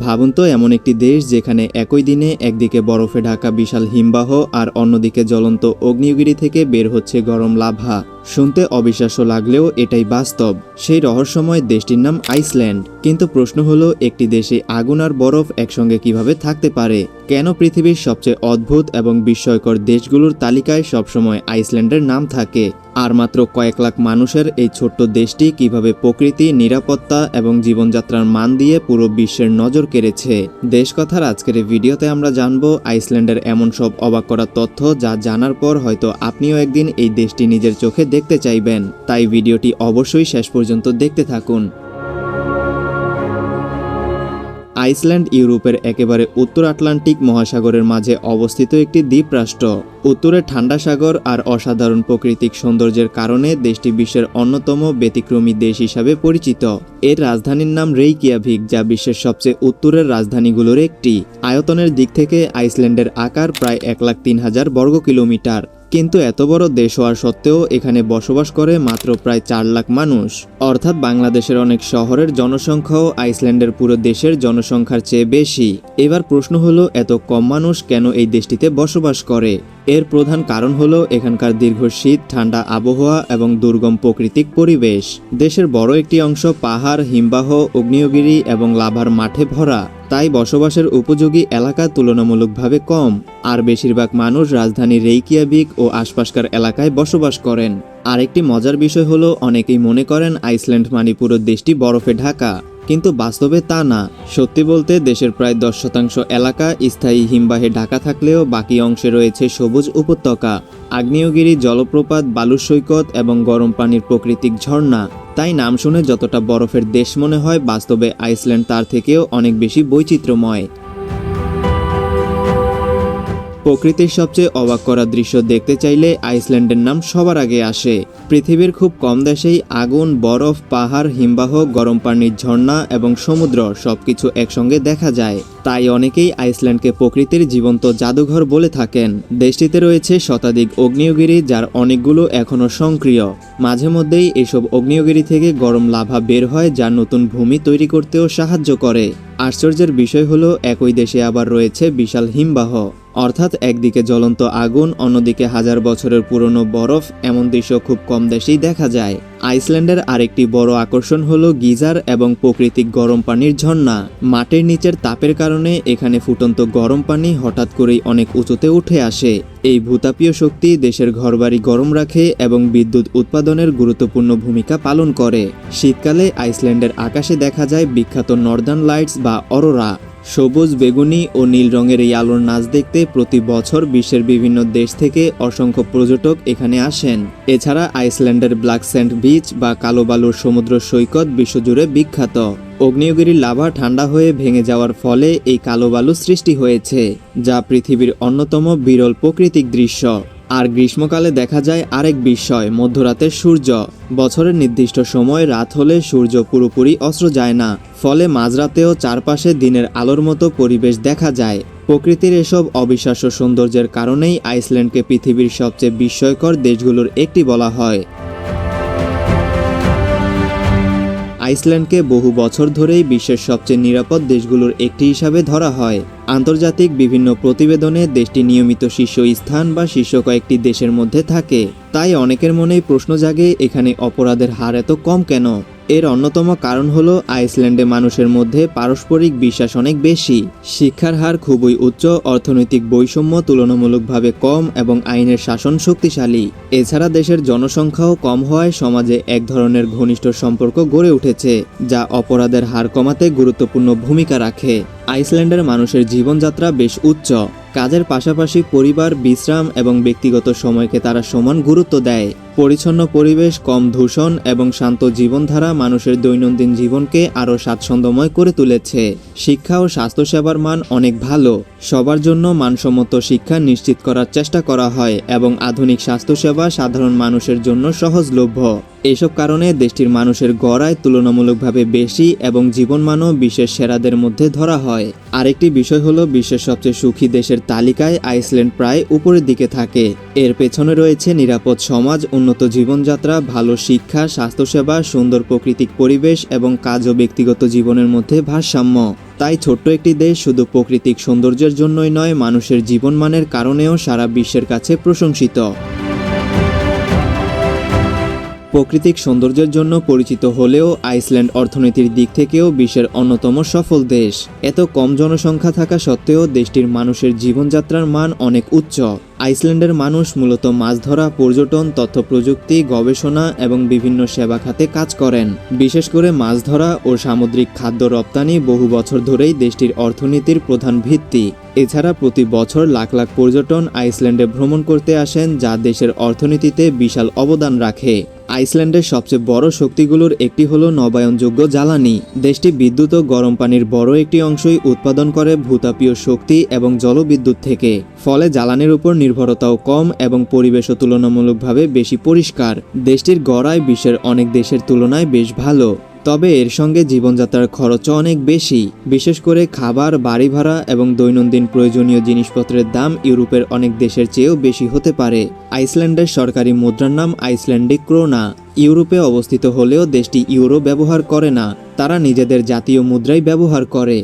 ভাবুন তো, এমন একটি দেশ যেখানে একই দিনে একদিকে বরফে ঢাকা বিশাল হিমবাহ আর অন্যদিকে জ্বলন্ত আগ্নেয়গিরি থেকে বের হচ্ছে গরম লাভা। শুনতে অবিশ্বাস্য লাগলেও এটাই বাস্তব। সেই রহস্যময় দেশটির নাম আইসল্যান্ড। কিন্তু প্রশ্ন হলো, একটি দেশে আগুন আর বরফ একসঙ্গে কিভাবে থাকতে পারে? কেন পৃথিবীর সবচেয়ে অদ্ভুত এবং বিস্ময়কর দেশগুলোর তালিকায় সবসময় আইসল্যান্ডের নাম থাকে? আর মাত্র কয়েক লাখ মানুষের এই ছোট্ট দেশটি কিভাবে প্রকৃতি, নিরাপত্তা এবং জীবনযাত্রার মান দিয়ে পুরো বিশ্বের নজর কেড়েছে? দেশ কথার আজকের এই ভিডিওতে আমরা জানবো আইসল্যান্ডের এমন সব অবাক করা তথ্য, যা জানার পর হয়তো আপনিও একদিন এই দেশটি নিজের চোখে দেখতে চাইবেন। তাই ভিডিওটি অবশ্যই শেষ পর্যন্ত দেখতে থাকুন। আইসল্যান্ড ইউরোপের একেবারে উত্তর আটলান্টিক মহাসাগরের মাঝে অবস্থিত একটি দ্বীপরাষ্ট্র। উত্তরে ঠান্ডা সাগর আর অসাধারণ প্রাকৃতিক সৌন্দর্যের কারণে দেশটি বিশ্বের অন্যতম ব্যতিক্রমী দেশ হিসাবে পরিচিত। এর রাজধানীর নাম রেইকিয়াভিক, যা বিশ্বের সবচেয়ে উত্তরের রাজধানীগুলোর একটি। আয়তনের দিক থেকে আইসল্যান্ডের আকার প্রায় 1,03,000 বর্গ কিলোমিটার। কিন্তু এত বড় দেশ হওয়ার সত্ত্বেও এখানে বসবাস করে মাত্র প্রায় 4 লাখ মানুষ। অর্থাৎ বাংলাদেশের অনেক শহরের জনসংখ্যাও আইসল্যান্ডের পুরো দেশের জনসংখ্যার চেয়ে বেশি। এবার প্রশ্ন হলো, এত কম মানুষ কেন এই দেশটিতে বসবাস করে? এর প্রধান কারণ হলো এখানকার দীর্ঘ শীত, ঠান্ডা আবহাওয়া এবং দুর্গম প্রাকৃতিক পরিবেশ। দেশের বড় একটি অংশ পাহাড়, হিমবাহ, আগ্নেয়গিরি এবং লাভার মাঠে ভরা। তাই বসবাসের উপযোগী এলাকা তুলনামূলকভাবে কম। আর বেশিরভাগ মানুষ রাজধানী রেইকিয়াভিক ও আশপাশকার এলাকায় বসবাস করেন। আরেকটি মজার বিষয় হলো, অনেকেই মনে করেন আইসল্যান্ড মানে পুরো দেশটি বরফে ঢাকা, কিন্তু বাস্তবে তা না। সত্যি বলতে দেশের প্রায় 10% এলাকা স্থায়ী হিমবাহে ঢাকা থাকলেও বাকি অংশে রয়েছে সবুজ উপত্যকা, আগ্নেয়গিরি, জলপ্রপাত, বালুর সৈকত এবং গরম পানির প্রাকৃতিক ঝর্ণা। তাই নাম শুনে যতটা বরফের দেশ মনে হয়, বাস্তবে আইসল্যান্ড তার থেকেও অনেক বেশি বৈচিত্র্যময়। প্রকৃতির সবচেয়ে অবাক করা দৃশ্য দেখতে চাইলে আইসল্যান্ডের নাম সবার আগে আসে। পৃথিবীর খুব কম দেশেই আগুন, বরফ, পাহাড়, হিমবাহ, গরম পানির ঝর্ণা এবং সমুদ্র সবকিছু একসঙ্গে দেখা যায়। তাই অনেকেই আইসল্যান্ডকে প্রকৃতির জীবন্ত জাদুঘর বলে থাকেন। দেশটিতে রয়েছে শতাধিক আগ্নেয়গিরি, যার অনেকগুলো এখনও সক্রিয়। মাঝে মধ্যেই এসব আগ্নেয়গিরি থেকে গরম লাভা বের হয়, যা নতুন ভূমি তৈরি করতেও সাহায্য করে। আশ্চর্যের বিষয় হলো, একই দেশে আবার রয়েছে বিশাল হিমবাহ। অর্থাৎ একদিকে জ্বলন্ত আগুন, অন্যদিকে হাজার বছরের পুরনো বরফ। এমন দৃশ্য খুব কম দেশেই দেখা যায়। আইসল্যান্ডের আরেকটি বড় আকর্ষণ হলো গিজার এবং প্রাকৃতিক গরম পানির ঝর্ণা। মাটির নিচের তাপের কারণে এখানে ফুটন্ত গরম পানি হঠাৎ করেই অনেক উঁচুতে উঠে আসে। এই ভূতাপীয় শক্তি দেশের ঘরবাড়ি গরম রাখে এবং বিদ্যুৎ উৎপাদনের গুরুত্বপূর্ণ ভূমিকা পালন করে। শীতকালে আইসল্যান্ডের আকাশে দেখা যায় বিখ্যাত নর্দার্ন লাইটস বা অরোরা। সবুজ, বেগুনি ও নীল রঙের এই আলোর নাচ দেখতে প্রতি বছর বিশ্বের বিভিন্ন দেশ থেকে অসংখ্য পর্যটক এখানে আসেন। এছাড়া আইসল্যান্ডের ব্ল্যাক স্যান্ড বিচ বা কালো বালুর সমুদ্র সৈকত বিশ্বজুড়ে বিখ্যাত। আগ্নেয়গিরির লাভা ঠান্ডা হয়ে ভেঙে যাওয়ার ফলে এই কালো বালু সৃষ্টি হয়েছে, যা পৃথিবীর অন্যতম বিরল প্রাকৃতিক দৃশ্য। আর গ্রীষ্মকালে দেখা যায় আরেক বিস্ময়, মধ্যরাতের সূর্য। বছরের নির্দিষ্ট সময় রাত হলে সূর্য পুরোপুরি অস্ত যায় না, ফলে মাঝরাতেও চারপাশে দিনের আলোর মতো পরিবেশ দেখা যায়। প্রকৃতির এসব অবিশ্বাস্য সৌন্দর্যের কারণেই আইসল্যান্ডকে পৃথিবীর সবচেয়ে বিস্ময়কর দেশগুলোর একটি বলা হয়। আইসল্যান্ডকে বহু বছর ধরেই বিশ্বের সবচেয়ে নিরাপদ দেশগুলোর একটি হিসাবে ধরা হয়। আন্তর্জাতিক বিভিন্ন প্রতিবেদনে দেশটি নিয়মিত শীর্ষস্থান বা শীর্ষ কয়েকটি দেশের মধ্যে থাকে। তাই অনেকের মনেই প্রশ্ন জাগে, এখানে অপরাধের হার এত কম কেন? এর অন্যতম কারণ হলো আইসল্যান্ডে মানুষের মধ্যে পারস্পরিক বিশ্বাস অনেক বেশি। শিক্ষার হার খুবই উচ্চ, অর্থনৈতিক বৈষম্য তুলনামূলকভাবে কম এবং আইনের শাসন শক্তিশালী। এছাড়া দেশের জনসংখ্যাও কম হওয়ায় সমাজে এক ধরনের ঘনিষ্ঠ সম্পর্ক গড়ে উঠেছে, যা অপরাধের হার কমাতে গুরুত্বপূর্ণ ভূমিকা রাখে। আইসল্যান্ডের মানুষের জীবনযাত্রা বেশ উচ্চ। কাজের পাশাপাশি পরিবার, বিশ্রাম এবং ব্যক্তিগত সময়কে তারা সমান গুরুত্ব দেয়। পরিচ্ছন্ন পরিবেশ, কম দূষণ এবং শান্ত জীবনধারা মানুষের দৈনন্দিন জীবনকে আরও স্বাচ্ছন্দ্যময় করে তুলেছে। শিক্ষা ও স্বাস্থ্যসেবার মান অনেক ভালো। সবার জন্য মানসম্মত শিক্ষা নিশ্চিত করার চেষ্টা করা হয় এবং আধুনিক স্বাস্থ্যসেবা সাধারণ মানুষের জন্য সহজলভ্য। এসব কারণে দেশটির মানুষের গড় আয় তুলনামূলকভাবে বেশি এবং জীবনমানও বিশ্বের সেরাদের মধ্যে ধরা হয়। আরেকটি বিষয় হলো, বিশ্বের সবচেয়ে সুখী দেশের তালিকায় আইসল্যান্ড প্রায় উপরের দিকে থাকে। এর পেছনে রয়েছে নিরাপদ সমাজ, উন্নত জীবনযাত্রা, ভালো শিক্ষা, স্বাস্থ্যসেবা, সুন্দর প্রাকৃতিক পরিবেশ এবং কাজ ও ব্যক্তিগত জীবনের মধ্যে ভারসাম্য। তাই ছোট্ট একটি দেশ শুধু প্রাকৃতিক সৌন্দর্যের জন্যই নয়, মানুষের জীবনমানের কারণেও সারা বিশ্বের কাছে প্রশংসিত। প্রাকৃতিক সৌন্দর্যের জন্য পরিচিত হলেও আইসল্যান্ড অর্থনীতির দিক থেকেও বিশ্বের অন্যতম সফল দেশ। এত কম জনসংখ্যা থাকা সত্ত্বেও দেশটির মানুষের জীবনযাত্রার মান অনেক উচ্চ। আইসল্যান্ডের মানুষ মূলত মাছ ধরা, পর্যটন, তথ্য প্রযুক্তি, গবেষণা এবং বিভিন্ন সেবা খাতে কাজ করেন। বিশেষ করে মাছ ধরা ও সামুদ্রিক খাদ্য রপ্তানি বহু বছর ধরেই দেশটির অর্থনীতির প্রধান ভিত্তি। এছাড়া প্রতি বছর লাখ লাখ পর্যটন আইসল্যান্ডে ভ্রমণ করতে আসেন, যা দেশের অর্থনীতিতে বিশাল অবদান রাখে। আইসল্যান্ডের সবচেয়ে বড় শক্তিগুলোর একটি হলো নবায়নযোগ্য জ্বালানি। দেশটি বিদ্যুৎ ও গরম পানির বড় একটি অংশই উৎপাদন করে ভূতাপীয় শক্তি এবং জলবিদ্যুৎ থেকে। ফলে জ্বালানির উপর নির্ভরতাও কম এবং পরিবেশও তুলনামূলকভাবে বেশি পরিষ্কার। দেশটির গড় আয় বিশ্বের অনেক দেশের তুলনায় বেশ ভালো। তবে এর সঙ্গে জীবনযাত্রার খরচও অনেক বেশি। বিশেষ করে খাবার, বাড়ি ভাড়া এবং দৈনন্দিন প্রয়োজনীয় জিনিসপত্রের দাম ইউরোপের অনেক দেশের চেয়েও বেশি হতে পারে। আইসল্যান্ডের সরকারি মুদ্রার নাম আইসল্যান্ডিক ক্রোনা। ইউরোপে অবস্থিত হলেও দেশটি ইউরো ব্যবহার করে না, তারা নিজেদের জাতীয় মুদ্রাই ব্যবহার করে।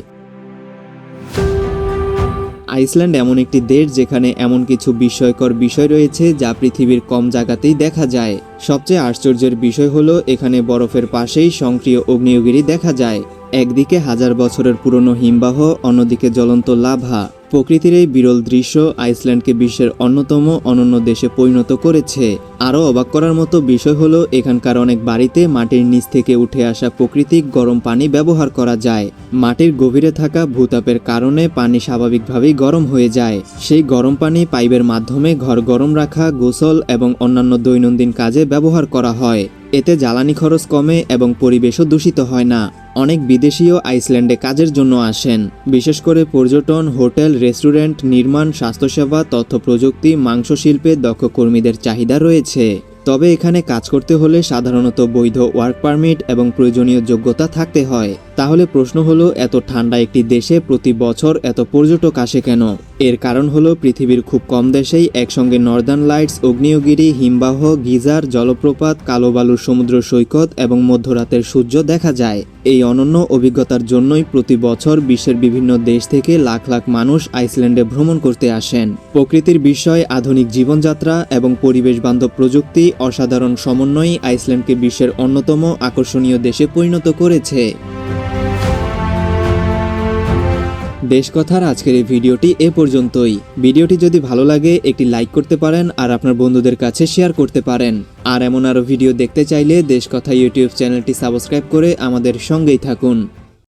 আইসল্যান্ড এমন একটি দেশ যেখানে এমন কিছু বিস্ময়কর বিষয় রয়েছে যা পৃথিবীর কম জায়গাতেই দেখা যায়। সবচেয়ে আশ্চর্যের বিষয় হলো এখানে বরফের পাশেই সক্রিয় আগ্নেয়গিরি দেখা যায়। একদিকে হাজার বছরের পুরনো হিমবাহ, অন্যদিকে জ্বলন্ত লাভা। প্রকৃতির এই বিরল দৃশ্য আইসল্যান্ডকে বিশ্বের অন্যতম অনন্য দেশে পরিণত করেছে। আরও অবাক করার মতো বিষয় হলো এখানকার অনেক বাড়িতে মাটির নিচ থেকে উঠে আসা প্রাকৃতিক গরম পানি ব্যবহার করা যায়। মাটির গভীরে থাকা ভূতাপের কারণে পানি স্বাভাবিকভাবেই গরম হয়ে যায়। সেই গরম পানি পাইপের মাধ্যমে ঘর গরম রাখা, গোসল এবং অন্যান্য দৈনন্দিন কাজে ব্যবহার করা হয়। এতে জ্বালানি খরচ কমে এবং পরিবেশও দূষিত হয় না। অনেক বিদেশিও আইসল্যান্ডে কাজের জন্য আসেন। বিশেষ করে পর্যটন, হোটেল, রেস্টুরেন্ট, নির্মাণ, স্বাস্থ্যসেবা, তথ্য প্রযুক্তি, মাংস শিল্পে দক্ষ কর্মীদের চাহিদা রয়েছে। তবে এখানে কাজ করতে হলে সাধারণত বৈধ ওয়ার্ক পারমিট এবং প্রয়োজনীয় যোগ্যতা থাকতে হয়। তাহলে প্রশ্ন হলো, এত ঠান্ডা একটি দেশে প্রতি বছর এত পর্যটক আসে কেন? এর কারণ হলো পৃথিবীর খুব কম দেশেই একসঙ্গে নর্দার্ন লাইটস, আগ্নেয়গিরি, হিমবাহ, গিজার, জলপ্রপাত, কালো বালুর সমুদ্র সৈকত এবং মধ্যরাতের সূর্য দেখা যায়। এই অনন্য অভিজ্ঞতার জন্যই প্রতি বছর বিশ্বের বিভিন্ন দেশ থেকে লাখ লাখ মানুষ আইসল্যান্ডে ভ্রমণ করতে আসেন। প্রকৃতির বিষয়, আধুনিক জীবনযাত্রা এবং পরিবেশ বান্ধব প্রযুক্তি অসাধারণ সমন্বয়ই আইসল্যান্ডকে বিশ্বের অন্যতম আকর্ষণীয় দেশে পরিণত করেছে। দেশকথার আজকের এই ভিডিওটি এ পর্যন্তই। ভিডিওটি যদি ভালো লাগে একটি লাইক করতে পারেন আর আপনার বন্ধুদের কাছে শেয়ার করতে পারেন। আর এমন আরও ভিডিও দেখতে চাইলে দেশকথা ইউটিউব চ্যানেলটি সাবস্ক্রাইব করে আমাদের সঙ্গেই থাকুন।